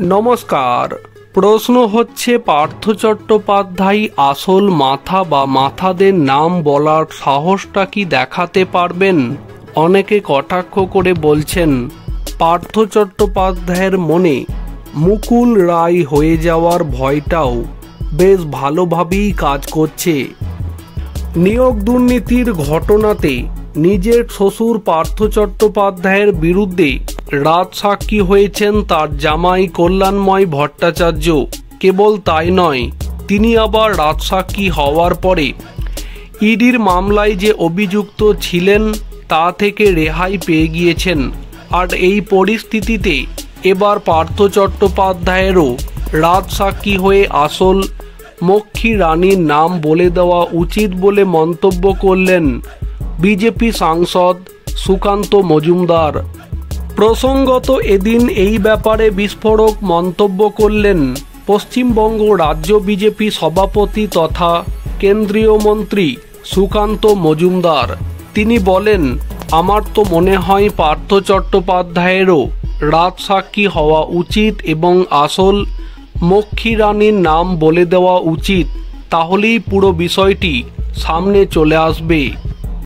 নমস্কার। প্রশ্ন হচ্ছে, পার্থ চট্টোপাধ্যায় আসল মাথা বা মাথাদের নাম বলার সাহসটা কি দেখাতে পারবেন? অনেকে কটাক্ষ করে বলছেন পার্থ চট্টোপাধ্যায়ের মনে মুকুল রায় হয়ে যাওয়ার ভয়টাও বেশ ভালোভাবেই কাজ করছে। নিয়োগ দুর্নীতির ঘটনাতে নিজের শ্বশুর পার্থ চট্টোপাধ্যায়ের বিরুদ্ধে রাজসাক্ষী হয়েছেন তার জামাই কল্যাণময় ভট্টাচার্য। কেবল তাই নয়, তিনি আবার রাজসাক্ষী হওয়ার পরে ইডির মামলায় যে অভিযুক্ত ছিলেন তা থেকে রেহাই পেয়ে গিয়েছেন। আর এই পরিস্থিতিতে এবার পার্থ চট্টোপাধ্যায়েরও রাজসাক্ষী হয়ে আসল মক্ষী রানীর নাম বলে দেওয়া উচিত বলে মন্তব্য করলেন বিজেপি সাংসদ সুকান্ত মজুমদার। প্রসঙ্গত, এদিন এই ব্যাপারে বিস্ফোরক মন্তব্য করলেন পশ্চিমবঙ্গ রাজ্য বিজেপি সভাপতি তথা কেন্দ্রীয় মন্ত্রী সুকান্ত মজুমদার। তিনি বলেন, আমার তো মনে হয় পার্থ চট্টোপাধ্যায়েরও রাজসাক্ষী হওয়া উচিত এবং আসল মক্ষী রানীর নাম বলে দেওয়া উচিত। তাহলেই পুরো বিষয়টি সামনে চলে আসবে।